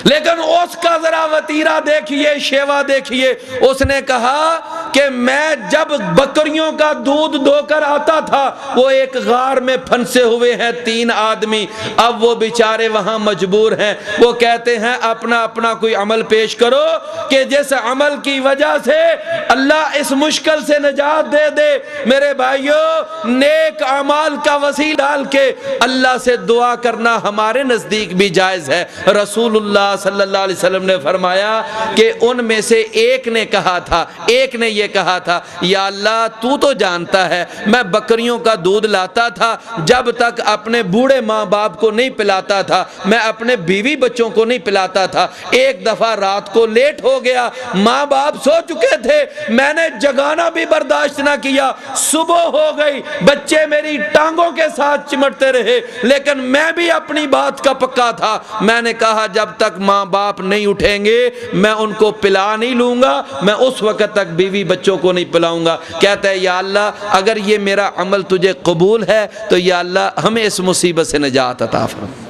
لیکن اس کا ذرا وتیرہ دیکھیے، شیوا دیکھیے۔ اس نے کہا کہ میں جب بکریوں کا دودھ دو کر آتا تھا، وہ ایک غار میں پھنسے ہوئے ہیں 3 آدمی، اب وہ بیچارے وہاں مجبور ہیں، وہ کہتے ہیں اپنا اپنا کوئی عمل پیش کرو کہ جس عمل کی وجہ سے اللہ اس مشکل سے نجات دے دے۔ میرے بھائیو، نیک اعمال کا وسیلہ ڈال کے اللہ سے دعا کرنا ہمارے نزدیک بھی جائز ہے۔ رسول اللہ صلی اللہ علیہ وسلم نے فرمایا کہ ان میں سے ایک نے یہ کہا تھا، یا اللہ تو تو جانتا ہے میں بکریوں کا دودھ لاتا تھا، جب تک اپنے بوڑھے ماں باپ کو نہیں پلاتا تھا، میں اپنے بیوی بچوں کو نہیں پلاتا تھا۔ ایک دفعہ رات کو لیٹ ہو گیا، ماں باپ سو چکے تھے، میں نے جگانا بھی برداشت نہ کیا، صبح ہو گئی، بچے میری ٹانگوں کے ساتھ چمٹتے رہے، لیکن میں بھی اپنی بات کا پکا تھا۔ میں نے کہا جب تک ماں باپ نہیں اٹھیں گے میں ان کو پلا نہیں لوں گا، میں اس وقت تک بیوی بچوں کو نہیں پلاؤں گا۔ کہتا ہے یا اللہ اگر یہ میرا عمل تجھے قبول ہے تو یا اللہ ہمیں اس مصیبت سے نجات عطا فرما۔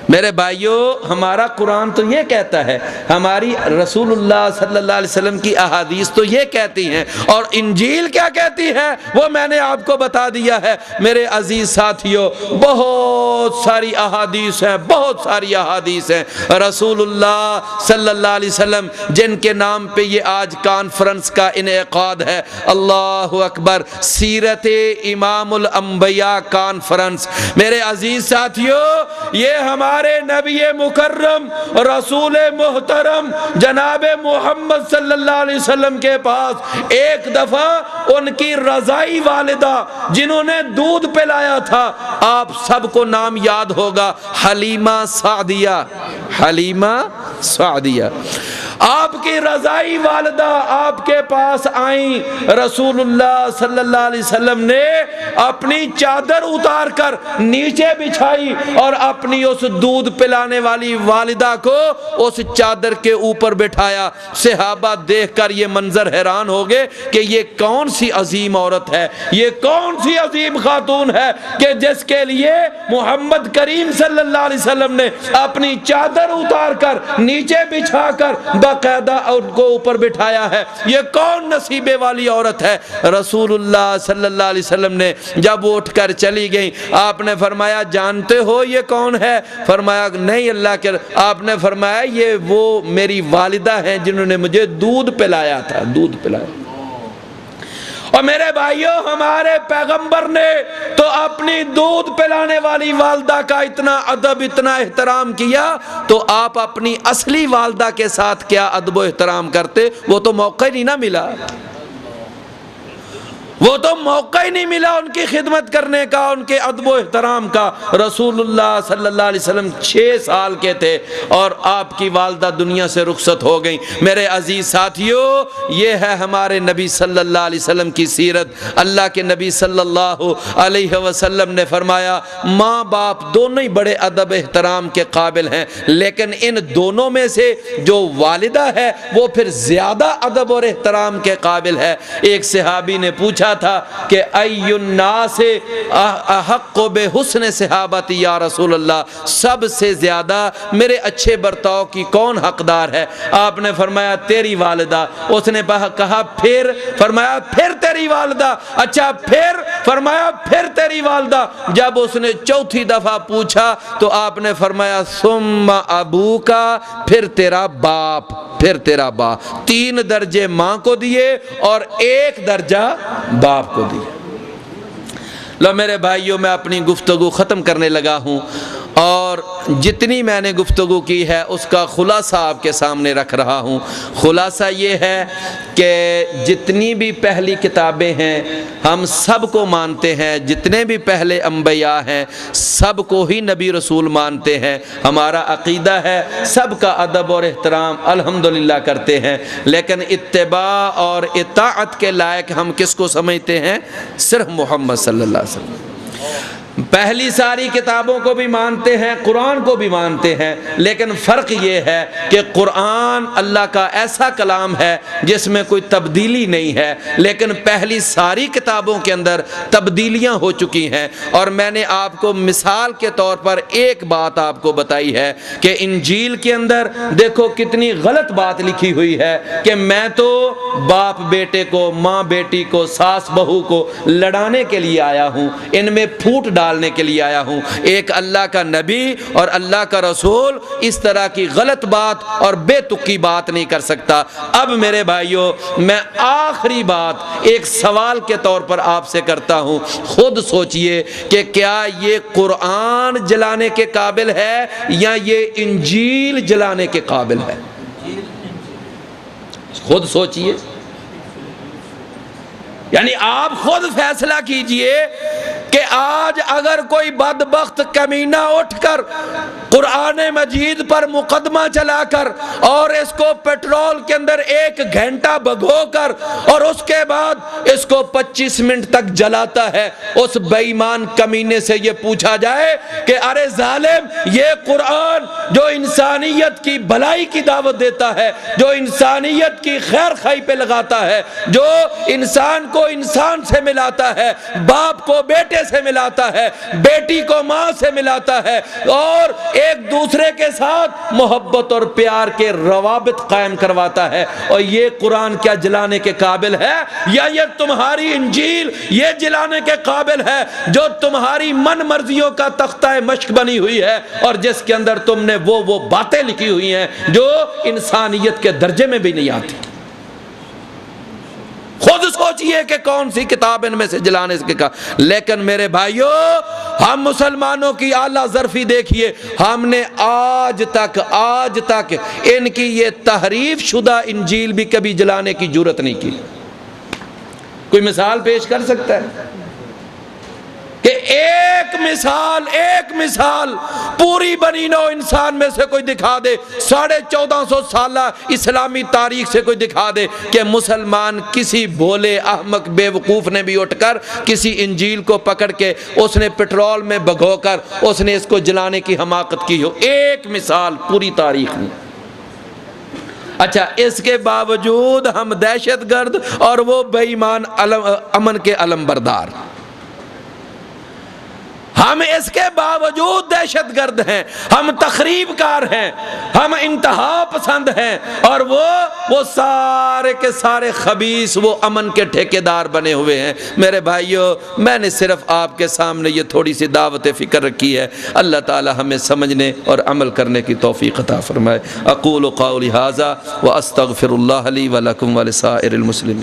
میرے بھائیوں، ہمارا قرآن تو یہ کہتا ہے، ہماری رسول اللہ صلی اللہ علیہ وسلم کی احادیث تو یہ کہتی ہیں، اور انجیل کیا کہتی ہے وہ میں نے آپ کو بتا دیا ہے۔ میرے عزیز ساتھیوں، بہت ساری احادیث ہیں رسول اللہ صلی اللہ علیہ وسلم جن کے نام پہ یہ آج کانفرنس کا انعقاد ہے۔ اللہ اکبر، سیرت امام الانبیاء کانفرنس۔ میرے عزیز ساتھیوں، یہ ہمارے نبی مکرم رسول محترم جناب محمد صلی اللہ علیہ وسلم کے پاس ایک دفعہ ان کی رضائی والدہ جنہوں نے دودھ پلایا تھا، آپ سب کو نام یاد ہوگا، حلیمہ سعدیہ، آپ کی رضائی والدہ آپ کے پاس آئیں۔ رسول اللہ صلی اللہ علیہ وسلم نے اپنی چادر اتار کر نیچے بچھائی اور اپنی اس دودھ پلانے والی والدہ کو اس چادر کے اوپر بٹھایا۔ صحابہ دیکھ کر یہ منظر حیران ہو گئے کہ یہ کون سی عظیم عورت ہے، یہ کون سی عظیم خاتون ہے کہ جس کے لیے محمد کریم صلی اللہ علیہ وسلم نے اپنی چادر اتار کر نیچے بچھا کر باقاعدہ ان کو اوپر بٹھایا ہے، یہ کون نصیبے والی عورت ہے۔ رسول اللہ صلی اللہ علیہ وسلم نے جب وہ اٹھ کر چلی گئیں، آپ نے فرمایا جانتے ہو یہ کون ہے؟ فرمایا نہیں اللہ کے۔ آپ نے فرمایا یہ وہ میری والدہ ہیں جنہوں نے مجھے دودھ پلایا تھا، دودھ پلایا۔ اور میرے بھائیوں، ہمارے پیغمبر نے تو اپنی دودھ پلانے والی والدہ کا اتنا ادب، اتنا احترام کیا، تو آپ اپنی اصلی والدہ کے ساتھ کیا ادب و احترام کرتے؟ وہ تو موقع ہی نہیں نہ ملا، وہ تو موقع ہی نہیں ملا ان کی خدمت کرنے کا، ان کے ادب و احترام کا۔ رسول اللہ صلی اللہ علیہ وسلم 6 سال کے تھے اور آپ کی والدہ دنیا سے رخصت ہو گئیں۔ میرے عزیز ساتھیوں، یہ ہے ہمارے نبی صلی اللہ علیہ وسلم کی سیرت۔ اللہ کے نبی صلی اللہ علیہ وسلم نے فرمایا ماں باپ دونوں ہی بڑے ادب احترام کے قابل ہیں، لیکن ان دونوں میں سے جو والدہ ہے وہ پھر زیادہ ادب اور احترام کے قابل ہے۔ ایک صحابی نے پوچھا تھا کہ ای الناس احق بحسن صحابتی یا رسول اللہ، سب سے زیادہ میرے اچھے برتاؤ کی کون حقدار ہے؟ آپ نے فرمایا تیری والدہ۔ اس نے کہا پھر؟ فرمایا پھر تیری والدہ۔ اچھا پھر؟ فرمایا پھر تیری والدہ۔ جب اس نے 4تھی دفعہ پوچھا تو آپ نے فرمایا ثم ابوکا، پھر تیرا باپ، پھر تیرا باپ۔ 3 درجے ماں کو دیے اور 1 درجہ باپ کو دی۔ لو میرے بھائیوں، میں اپنی گفتگو ختم کرنے لگا ہوں، اور جتنی میں نے گفتگو کی ہے اس کا خلاصہ آپ کے سامنے رکھ رہا ہوں۔ خلاصہ یہ ہے کہ جتنی بھی پہلی کتابیں ہیں ہم سب کو مانتے ہیں، جتنے بھی پہلے انبیاء ہیں سب کو ہی نبی رسول مانتے ہیں، ہمارا عقیدہ ہے، سب کا ادب اور احترام الحمدللہ کرتے ہیں، لیکن اتباع اور اطاعت کے لائق ہم کس کو سمجھتے ہیں؟ صرف محمد صلی اللہ علیہ وسلم۔ پہلی ساری کتابوں کو بھی مانتے ہیں، قرآن کو بھی مانتے ہیں، لیکن فرق یہ ہے کہ قرآن اللہ کا ایسا کلام ہے جس میں کوئی تبدیلی نہیں ہے، لیکن پہلی ساری کتابوں کے اندر تبدیلیاں ہو چکی ہیں۔ اور میں نے آپ کو مثال کے طور پر ایک بات آپ کو بتائی ہے کہ انجیل کے اندر دیکھو کتنی غلط بات لکھی ہوئی ہے کہ میں تو باپ بیٹے کو، ماں بیٹی کو، ساس بہو کو لڑانے کے لیے آیا ہوں، ان میں پھوٹ ڈالنے کے لیے آیا ہوں۔ ایک اللہ کا نبی اور اللہ کا رسول اس طرح کی غلط بات اور بے تکی بات نہیں کر سکتا۔ اب میرے بھائیوں، میں آخری بات ایک سوال کے طور پر آپ سے کرتا ہوں، خود سوچئے کہ کیا یہ قرآن جلانے کے قابل ہے یا یہ انجیل جلانے کے قابل ہے؟ خود سوچئے، یعنی آپ خود فیصلہ کیجئے کہ آج اگر کوئی بدبخت کمینہ اٹھ کر قرآن مجید پر مقدمہ چلا کر اور اس کو پیٹرول کے اندر 1 گھنٹہ بھگو کر اور اس کے بعد اس کو 25 منٹ تک جلاتا ہے، اس بے ایمان کمینے سے یہ پوچھا جائے کہ ارے ظالم، یہ قرآن جو انسانیت کی بھلائی کی دعوت دیتا ہے، جو انسانیت کی خیر خواہی پہ لگاتا ہے، جو انسان کو انسان سے ملاتا ہے، باپ کو بیٹے سے ملاتا ہے، بیٹی کو ماں سے ملاتا ہے، اور ایک دوسرے کے ساتھ محبت اور پیار کے روابط قائم کرواتا ہے، اور یہ قرآن کیا جلانے کے قابل ہے؟ یا یہ تمہاری انجیل یہ جلانے کے قابل ہے جو تمہاری من مرضیوں کا تختہ مشق بنی ہوئی ہے اور جس کے اندر تم نے وہ باتیں لکھی ہوئی ہیں جو انسانیت کے درجے میں بھی نہیں آتی؟ خود سوچئے کہ کون سی کتاب ان میں سے جلانے سے کہا۔ لیکن میرے بھائیوں، ہم مسلمانوں کی اعلیٰ ظرفی دیکھیے، ہم نے آج تک ان کی یہ تحریف شدہ انجیل بھی کبھی جلانے کی جرات نہیں کی۔ کوئی مثال پیش کر سکتا ہے کہ ایک مثال پوری بنی نوع انسان میں سے کوئی دکھا دے، 1450 سالہ اسلامی تاریخ سے کوئی دکھا دے کہ مسلمان کسی بھولے احمق بے وقوف نے بھی اٹھ کر کسی انجیل کو پکڑ کے اس نے پیٹرول میں بھگو کر اس نے اس کو جلانے کی حماقت کی ہو؟ ایک مثال پوری تاریخ میں۔ اچھا، اس کے باوجود ہم دہشت گرد اور وہ بے ایمان امن کے علمبردار، ہم اس کے باوجود دہشت گرد ہیں، ہم تخریب کار ہیں، ہم انتہا پسند ہیں، اور وہ سارے کے سارے خبیث وہ امن کے ٹھیکیدار بنے ہوئے ہیں۔ میرے بھائیوں، میں نے صرف آپ کے سامنے یہ تھوڑی سی دعوت فکر رکھی ہے۔ اللہ تعالی ہمیں سمجھنے اور عمل کرنے کی توفیق عطا فرمائے۔ اقول قولی ھذا واستغفر اللہ لی ولکم ولسائر المسلمین۔